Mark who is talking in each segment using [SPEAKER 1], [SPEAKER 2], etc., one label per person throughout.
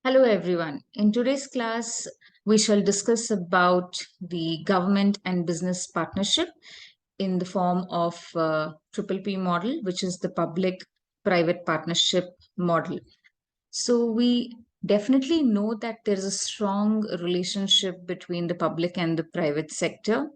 [SPEAKER 1] Hello everyone. In today's class, we shall discuss about the government and business partnership in the form of PPP model, which is the public-private partnership model. So we definitely know that there is a strong relationship between the public and the private sector.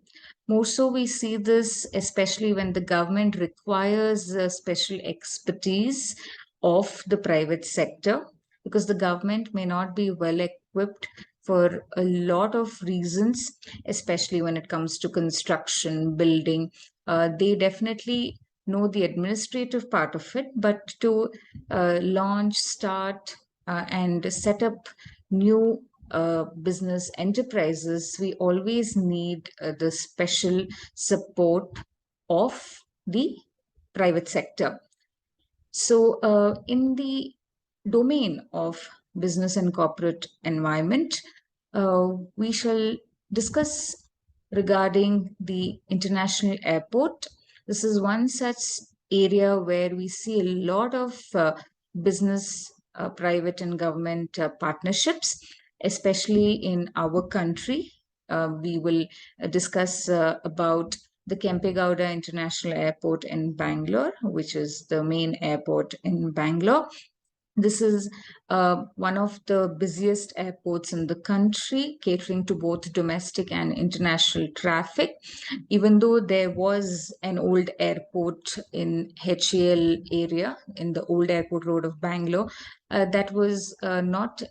[SPEAKER 1] More so, we see this especially when the government requires special expertise of the private sector, because the government may not be well equipped for a lot of reasons, especially when it comes to construction, building. They definitely know the administrative part of it, but to launch, start, and set up new business enterprises, we always need the special support of the private sector. So, in the domain of business and corporate environment, we shall discuss regarding the international airport. This is one such area where we see a lot of business, private, and government partnerships, especially in our country. We will discuss about the Kempegowda International Airport in Bangalore, which is the main airport in Bangalore. This is one of the busiest airports in the country, catering to both domestic and international traffic. Even though there was an old airport in HAL area, in the old airport road of Bangalore, that was not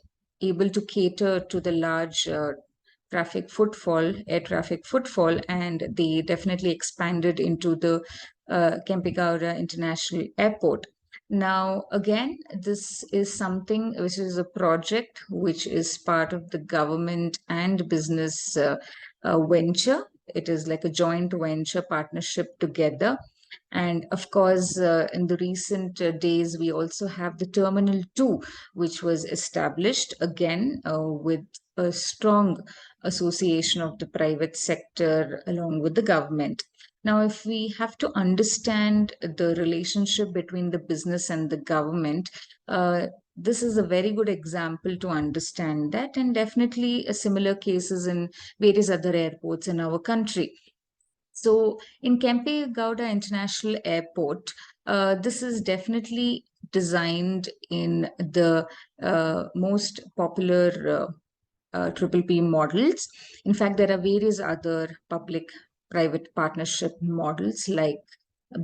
[SPEAKER 1] able to cater to the large air traffic footfall, and they definitely expanded into the Kempegowda International Airport. Now, again, this is something which is a project which is part of the government and business venture. It is like a joint venture partnership together. And of course, in the recent days, we also have the Terminal 2, which was established again with a strong association of the private sector along with the government. Now, if we have to understand the relationship between the business and the government, this is a very good example to understand that, and definitely similar cases in various other airports in our country. So, in Kempegowda International Airport, this is definitely designed in the most popular PPP models. In fact, there are various other public-private partnership models like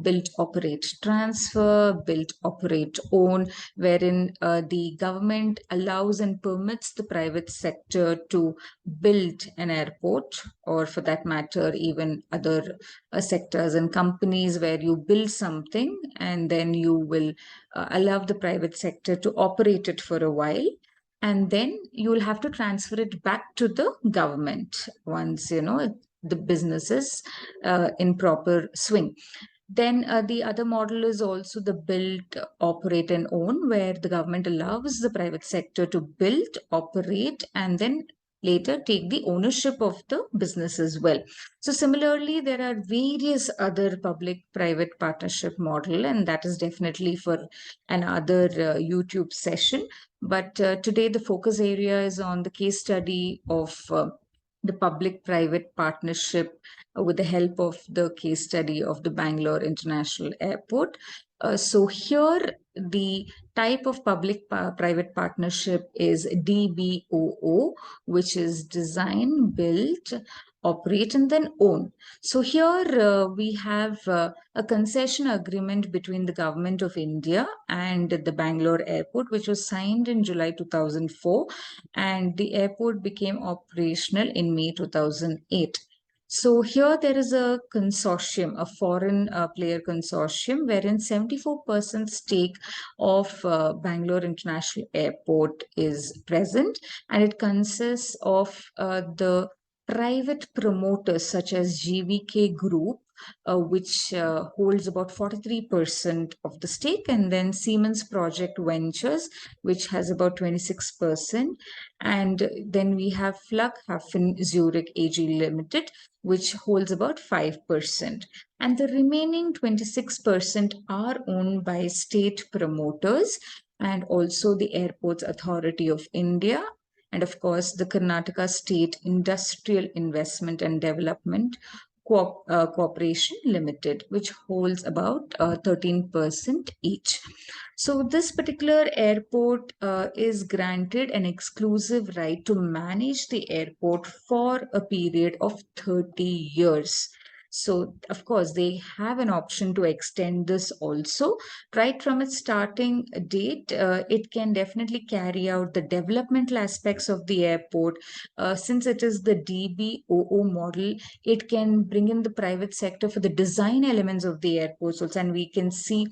[SPEAKER 1] build, operate, transfer, build, operate, own, wherein the government allows and permits the private sector to build an airport, or for that matter, even other sectors and companies where you build something and then you will allow the private sector to operate it for a while, and then you will have to transfer it back to the government once the business is in proper swing. Then the other model is also the build, operate, and own, where the government allows the private sector to build, operate, and then later take the ownership of the business as well. So similarly, there are various other public-private partnership model, and that is definitely for another YouTube session. But today the focus area is on the case study of the public-private partnership with the help of the case study of the Bangalore International Airport. So here, the type of public-private partnership is DBOO, which is design, build, operate, and then own. So here we have a concession agreement between the Government of India and the Bangalore Airport, which was signed in July 2004, and the airport became operational in May 2008. So here there is a consortium, a foreign player consortium, wherein 74% stake of Bangalore International Airport is present, and it consists of the private promoters such as GVK Group, which holds about 43% of the stake, and then Siemens Project Ventures, which has about 26%. And then we have Flughafen Zurich AG Limited, which holds about 5%. And the remaining 26% are owned by state promoters, and also the Airports Authority of India, and of course the Karnataka State Industrial Investment and Development Corporation Limited, which holds about 13% each. So this particular airport is granted an exclusive right to manage the airport for a period of 30 years. So, of course, they have an option to extend this also. Right from its starting date, it can definitely carry out the developmental aspects of the airport. Since it is the DBOO model, it can bring in the private sector for the design elements of the airports also. And we can see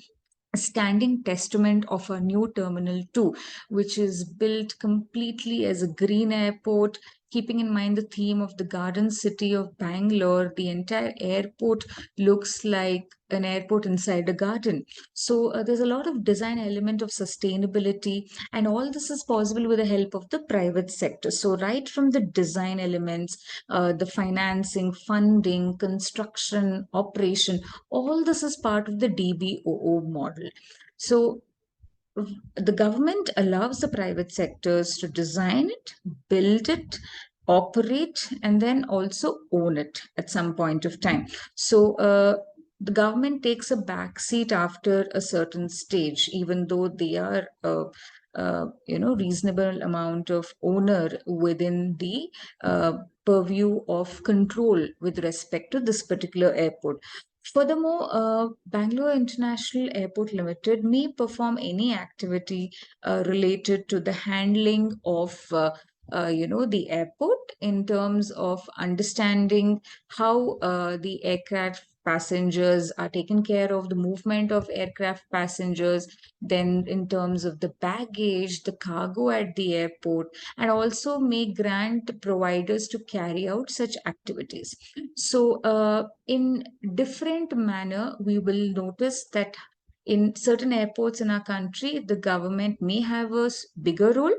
[SPEAKER 1] a standing testament of a new terminal 2, which is built completely as a green airport, keeping in mind the theme of the garden city of Bangalore. The entire airport looks like an airport inside a garden. So there's a lot of design element of sustainability, and all this is possible with the help of the private sector. So right from the design elements, the financing, funding, construction, operation, all this is part of the DBOO model. So the government allows the private sectors to design it, build it, operate, and then also own it at some point of time. So the government takes a back seat after a certain stage, even though they are reasonable amount of owner within the purview of control with respect to this particular airport. Furthermore, Bangalore International Airport Limited may perform any activity related to the handling of the airport, in terms of understanding how the aircraft passengers are taken care of, the movement of aircraft passengers, then in terms of the baggage, the cargo at the airport, and also may grant providers to carry out such activities. So in different manner, we will notice that in certain airports in our country, the government may have a bigger role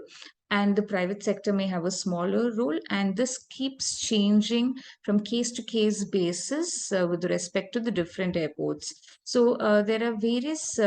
[SPEAKER 1] and the private sector may have a smaller role, and this keeps changing from case to case basis with respect to the different airports. So there are various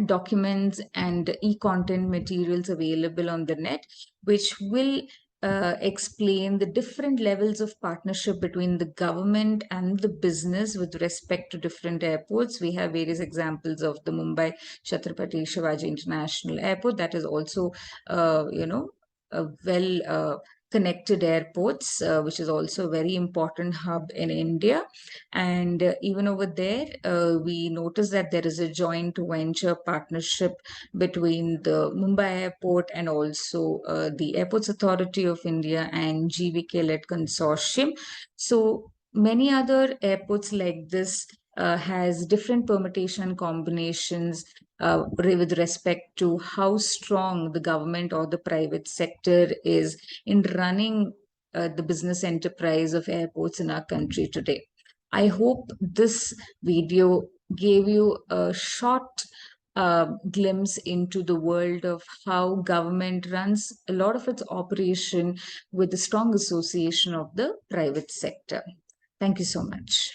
[SPEAKER 1] documents and e-content materials available on the net, which will explain the different levels of partnership between the government and the business with respect to different airports. We have various examples of the Mumbai Chhatrapati Shivaji International Airport, that is also, a well connected airports, which is also a very important hub in India. And even over there, we notice that there is a joint venture partnership between the Mumbai airport and also the Airports Authority of India and GVK-led consortium. So many other airports like this has different permutation combinations with respect to how strong the government or the private sector is in running the business enterprise of airports in our country today. I hope this video gave you a short glimpse into the world of how government runs a lot of its operation with the strong association of the private sector. Thank you so much.